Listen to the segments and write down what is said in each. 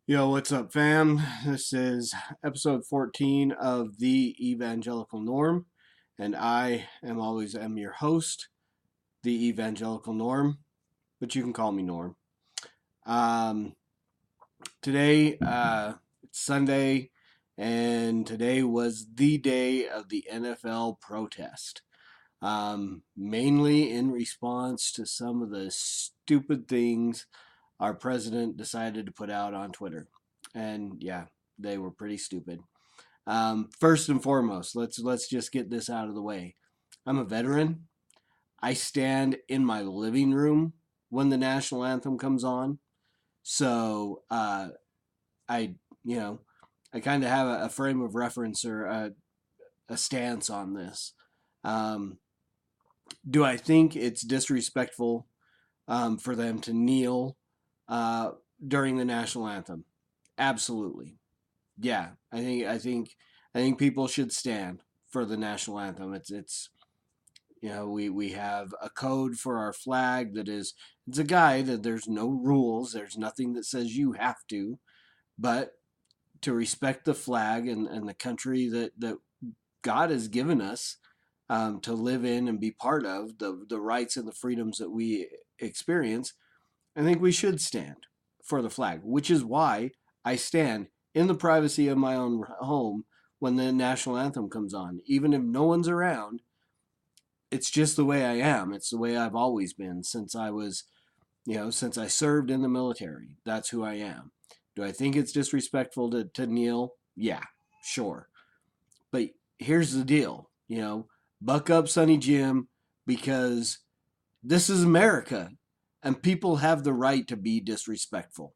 Yo, what's up, fam? This is episode 14 of the Evangelical Norm, and I am your host, the Evangelical Norm, but you can call me Norm. Um, Today, it's Sunday, and today was the day of the NFL protest. Mainly in response to some of the stupid things our president decided to put out on Twitter. And yeah, they were pretty stupid. First and foremost, let's just get this out of the way. I'm a veteran. I stand in my living room when the national anthem comes on, so I you know I kind of have a frame of reference or a stance on this. Um, do I think it's disrespectful for them to kneel uh, during the national anthem? Absolutely. Yeah, I think people should stand for the national anthem. It's we have a code for our flag that is it's a guide that there's no rules. There's nothing that says you have to, but to respect the flag and the country that God has given us to live in and be part of, the rights and the freedoms that we experience, I think we should stand for the flag, which is why I stand in the privacy of my own home when the national anthem comes on. Even if no one's around, it's just the way I am. It's the way I've always been since I served in the military. That's who I am. Do I think it's disrespectful to kneel? Yeah, sure. But here's the deal, buck up, Sonny Jim, because this is America and people have the right to be disrespectful.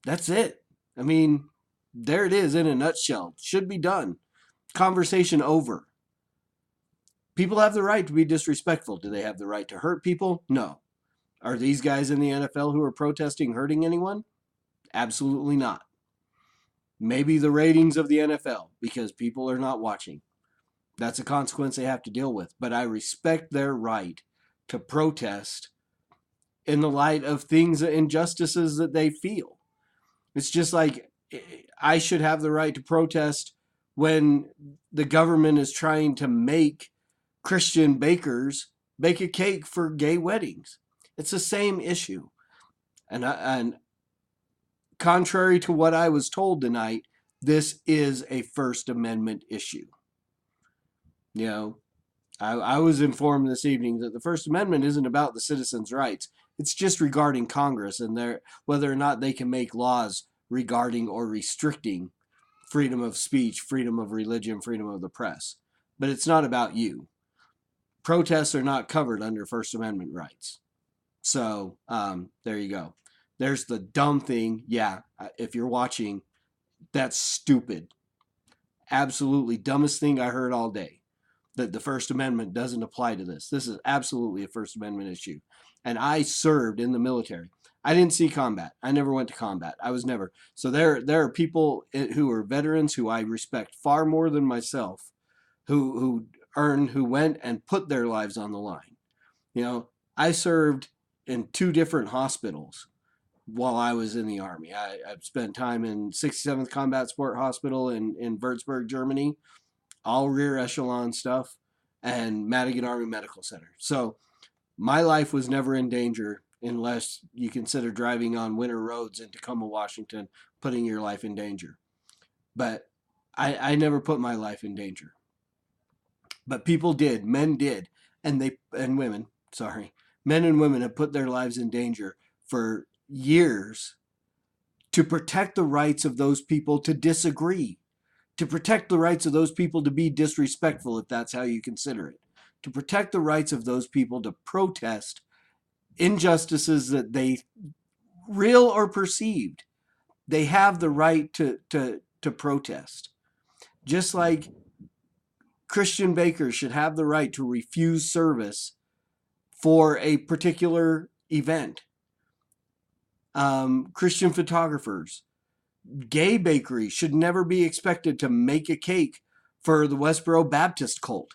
That's it. I mean, there it is in a nutshell. Should be done. Conversation over. People have the right to be disrespectful. Do they have the right to hurt people? No. Are these guys in the NFL who are protesting hurting anyone? Absolutely not. Maybe the ratings of the NFL because people are not watching. That's a consequence they have to deal with. But I respect their right to protest in the light of things, injustices that they feel. It's just like I should have the right to protest when the government is trying to make Christian bakers bake a cake for gay weddings. It's the same issue. And contrary to what I was told tonight, this is a First Amendment issue. You know, I was informed this evening that the First Amendment isn't about the citizens' rights. It's just regarding Congress and whether or not they can make laws regarding or restricting freedom of speech, freedom of religion, freedom of the press. But it's not about you. Protests are not covered under First Amendment rights. So there you go. There's the dumb thing. Yeah, if you're watching, that's stupid. Absolutely dumbest thing I heard all day. That the First Amendment doesn't apply to this. This is absolutely a First Amendment issue. And I served in the military. I didn't see combat. I never went to combat. I was never. So there are people who are veterans who I respect far more than myself, who went and put their lives on the line. I served in two different hospitals while I was in the Army. I've spent time in 67th Combat Support Hospital in Würzburg, Germany, all rear echelon stuff, and Madigan Army Medical Center. So my life was never in danger unless you consider driving on winter roads in Tacoma, Washington, putting your life in danger. But I never put my life in danger. But people did, men did, and women, sorry, men and women have put their lives in danger for years to protect the rights of those people to disagree, to protect the rights of those people to be disrespectful, if that's how you consider it, to protect the rights of those people to protest injustices that they, real or perceived, they have the right to protest. Just like Christian bakers should have the right to refuse service for a particular event. Christian photographers, gay bakeries should never be expected to make a cake for the Westboro Baptist cult.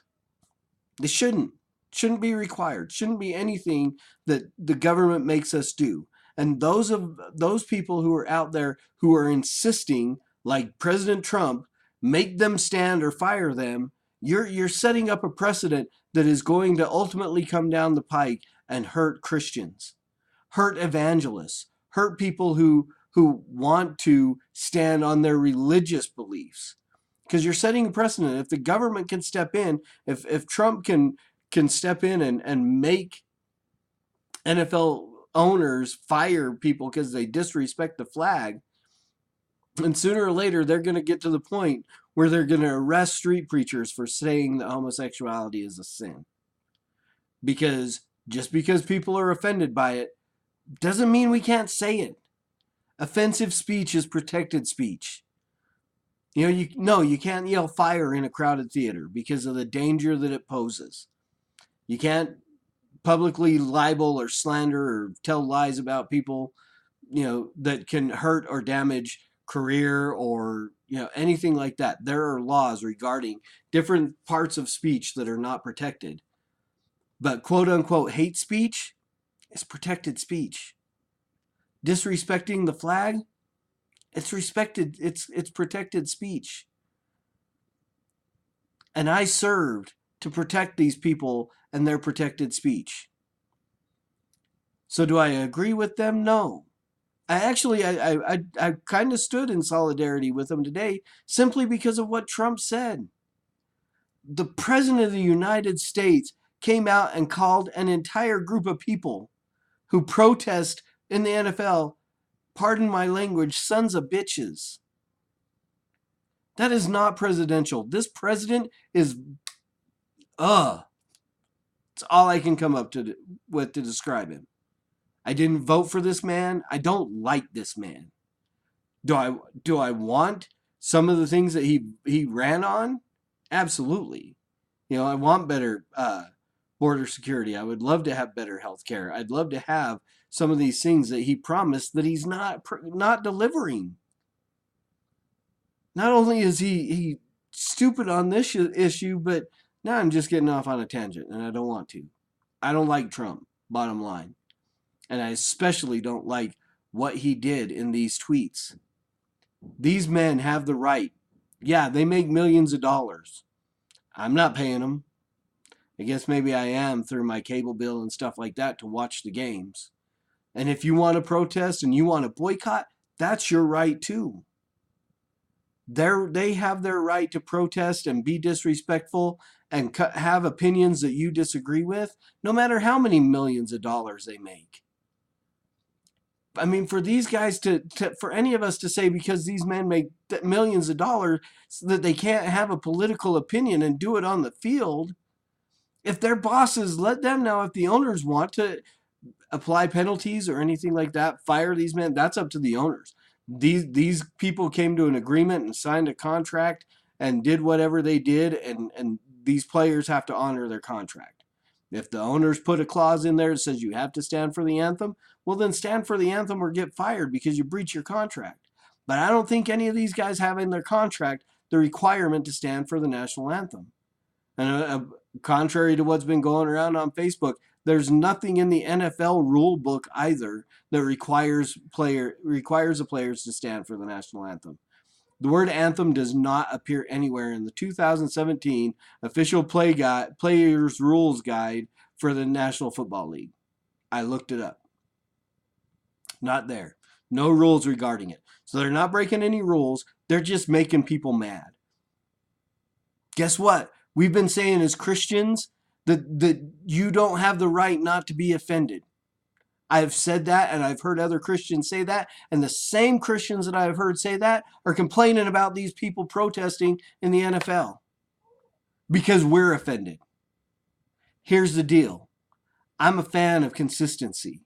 They shouldn't. Shouldn't be required. Shouldn't be anything that the government makes us do. And those people who are out there who are insisting, like President Trump, make them stand or fire them, you're setting up a precedent that is going to ultimately come down the pike and hurt Christians, hurt evangelists, hurt people who want to stand on their religious beliefs. Because you're setting a precedent. If the government can step in, if Trump can step in and make NFL owners fire people because they disrespect the flag, and sooner or later they're going to get to the point where they're going to arrest street preachers for saying that homosexuality is a sin. Because just because people are offended by it doesn't mean we can't say it. Offensive speech is protected speech. You can't yell fire in a crowded theater because of the danger that it poses. You can't publicly libel or slander or tell lies about people, that can hurt or damage career or, anything like that. There are laws regarding different parts of speech that are not protected. But quote unquote hate speech is protected speech. Disrespecting the flag, it's protected speech. And I served to protect these people and their protected speech. So do I agree with them? No. I kind of stood in solidarity with them today simply because of what Trump said. The President of the United States came out and called an entire group of people who protest in the NFL, pardon my language, sons of bitches. That is not presidential. This president is, it's all I can come up with to describe him. I didn't vote for this man. I don't like this man. Do I want some of the things that he ran on? Absolutely. I want better border security. I would love to have better health care. I'd love to have some of these things that he promised that he's not delivering. Not only is he stupid on this issue, but now I'm just getting off on a tangent, and I don't want to. I don't like Trump, bottom line. And I especially don't like what he did in these tweets. These men have the right. Yeah, they make millions of dollars. I'm not paying them. I guess maybe I am through my cable bill and stuff like that to watch the games. And if you want to protest and you want to boycott, that's your right too. They have their right to protest and be disrespectful and have opinions that you disagree with, no matter how many millions of dollars they make. I mean, for these guys for any of us to say because these men make millions of dollars that they can't have a political opinion and do it on the field, if their bosses, let them know. If the owners want to apply penalties or anything like that, fire these men, that's up to the owners. These people came to an agreement and signed a contract and did whatever they did, and these players have to honor their contract. If the owners put a clause in there that says you have to stand for the anthem, well, then stand for the anthem or get fired because you breach your contract. But I don't think any of these guys have in their contract the requirement to stand for the national anthem. And contrary to what's been going around on Facebook, there's nothing in the NFL rule book either that requires the players to stand for the national anthem. The word anthem does not appear anywhere in the 2017 official players rules guide for the National Football League. I looked it up. Not there. No rules regarding it. So they're not breaking any rules. They're just making people mad. Guess what? We've been saying as Christians that you don't have the right not to be offended. I've said that, and I've heard other Christians say that, and the same Christians that I've heard say that are complaining about these people protesting in the NFL because we're offended. Here's the deal. I'm a fan of consistency.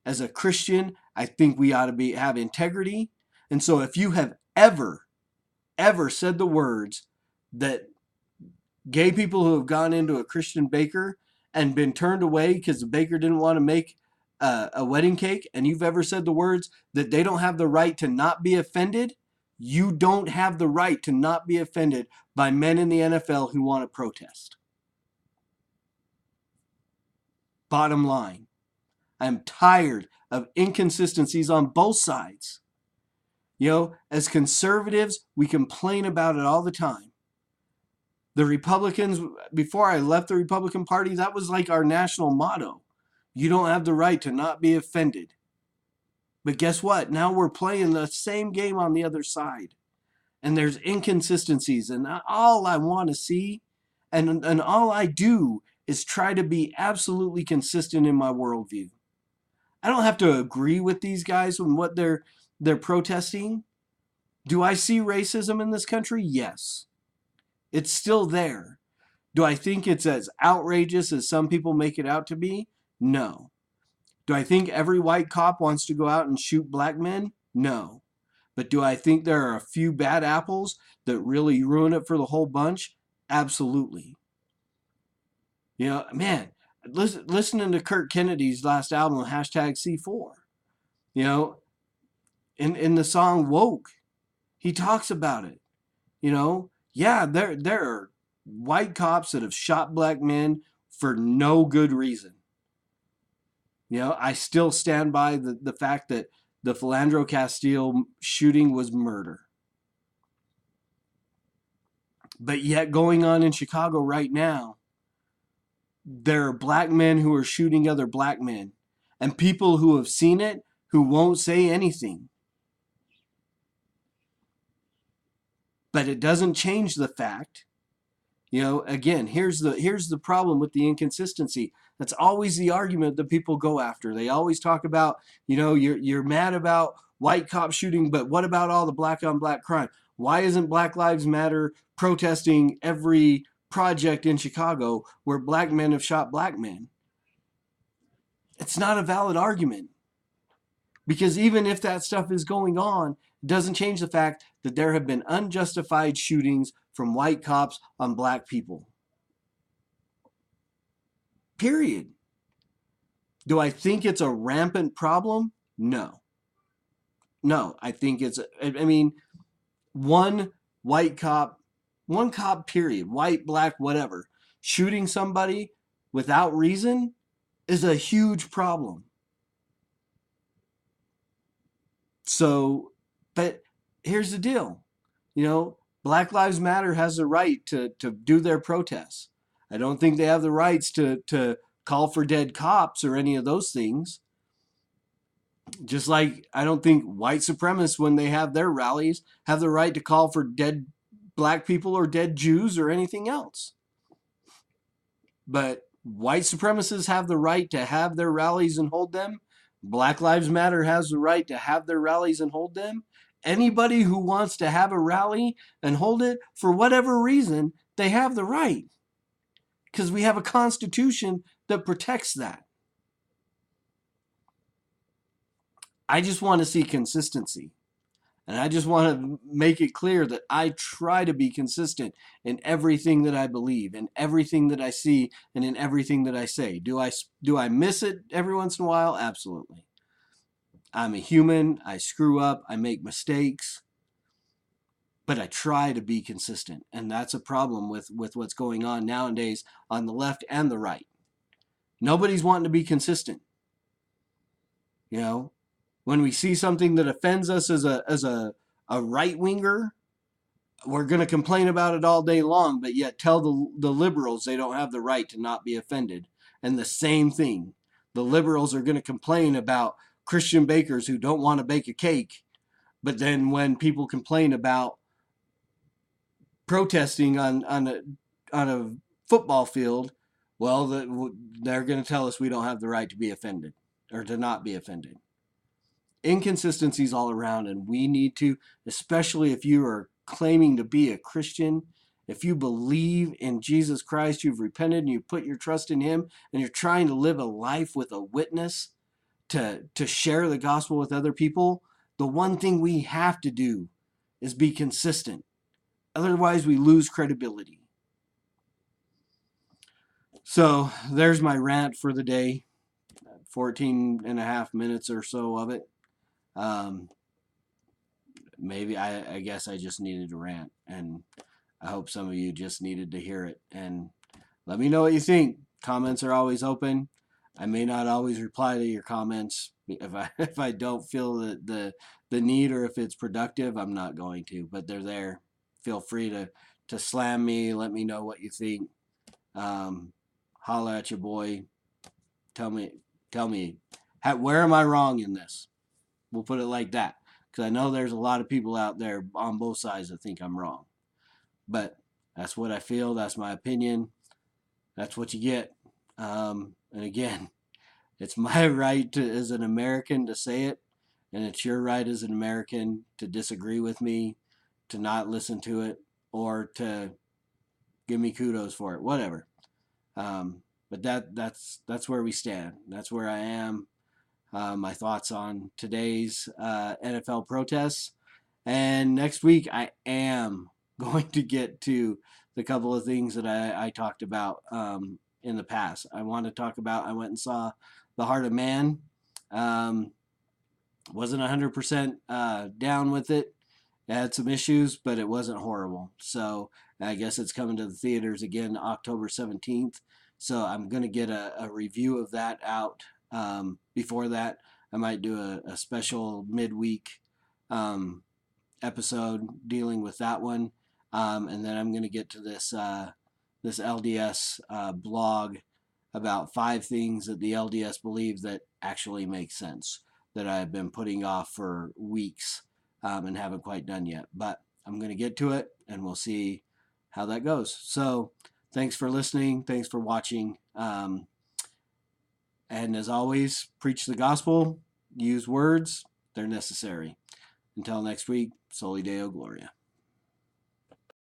As a Christian, I think we ought to have integrity. And so if you have ever said the words that gay people who have gone into a Christian baker and been turned away because the baker didn't want to make a wedding cake, and you've ever said the words that they don't have the right to not be offended, you don't have the right to not be offended by men in the NFL who want to protest. Bottom line, I'm tired of inconsistencies on both sides. As conservatives, we complain about it all the time. The Republicans, before I left the Republican Party, that was like our national motto. You don't have the right to not be offended. But guess what? Now we're playing the same game on the other side. And there's inconsistencies. And all I want to see, and all I do, is try to be absolutely consistent in my worldview. I don't have to agree with these guys on what they're protesting. Do I see racism in this country? Yes. It's still there. Do I think it's as outrageous as some people make it out to be? No. Do I think every white cop wants to go out and shoot black men? No. But do I think there are a few bad apples that really ruin it for the whole bunch? Absolutely. Man, listening to Kurt Kennedy's last album, #C4, in the song Woke, he talks about it. Yeah, there are white cops that have shot black men for no good reason. I still stand by the fact that the Philandro Castile shooting was murder. But yet going on in Chicago right now, there are black men who are shooting other black men, and people who have seen it who won't say anything. But it doesn't change the fact, again, here's the problem with the inconsistency. That's always the argument that people go after. They always talk about, you're mad about white cop shooting, but what about all the black on black crime? Why isn't Black Lives Matter protesting every project in Chicago where black men have shot black men? It's not a valid argument. Because even if that stuff is going on, it doesn't change the fact that there have been unjustified shootings from white cops on black people. Period. Do I think it's a rampant problem? No. I think one cop, period, white, black, whatever, shooting somebody without reason is a huge problem. So, but here's the deal. Black Lives Matter has the right to do their protests. I don't think they have the rights to call for dead cops or any of those things. Just like I don't think white supremacists, when they have their rallies, have the right to call for dead black people or dead Jews or anything else. But white supremacists have the right to have their rallies and hold them. Black Lives Matter has the right to have their rallies and hold them. Anybody who wants to have a rally and hold it, for whatever reason, they have the right. Because we have a constitution that protects that. I just want to see consistency. And I just want to make it clear that I try to be consistent in everything that I believe, in everything that I see, and in everything that I say. Do I miss it every once in a while? Absolutely. I'm a human. I screw up. I make mistakes. But I try to be consistent. And that's a problem with what's going on nowadays on the left and the right. Nobody's wanting to be consistent. When we see something that offends us as a right-winger, we're going to complain about it all day long, but yet tell the liberals they don't have the right to not be offended. And the same thing. The liberals are going to complain about Christian bakers who don't want to bake a cake, but then when people complain about protesting on a football field, well, they're going to tell us we don't have the right to be offended or to not be offended. Inconsistencies all around, and we need to, especially if you are claiming to be a Christian, if you believe in Jesus Christ, you've repented and you put your trust in him, and you're trying to live a life with a witness to share the gospel with other people, the one thing we have to do is be consistent. Otherwise, we lose credibility. So there's my rant for the day. 14 and a half minutes or so of it. Maybe I guess I just needed to rant, and I hope some of you just needed to hear it. And let me know what you think. Comments are always open. I may not always reply to your comments. If I don't feel the need, or if it's productive, I'm not going to. But they're there. Feel free to slam me. Let me know what you think. Holla at your boy. Tell me where am I wrong in this? We'll put it like that, because I know there's a lot of people out there on both sides that think I'm wrong. But that's what I feel. That's my opinion. That's what you get. And again, it's my right as an American to say it, and it's your right as an American to disagree with me, to not listen to it, or to give me kudos for it, whatever. But that's where we stand. That's where I am. My thoughts on today's NFL protests, and next week I am going to get to the couple of things that I talked about in the past. I want to talk about. I went and saw The Heart of Man. Um, wasn't 100% down with it. It had some issues, but it wasn't horrible. So I guess it's coming to the theaters again October 17th. So I'm going to get a review of that out. Before that, I might do a special midweek episode dealing with that one. And then I'm going to get to this LDS blog about 5 things that the LDS believe that actually make sense, that I've been putting off for weeks and haven't quite done yet. But I'm going to get to it, and we'll see how that goes. So thanks for listening. Thanks for watching. And as always, preach the gospel, use words, they're necessary. Until next week, Soli Deo Gloria.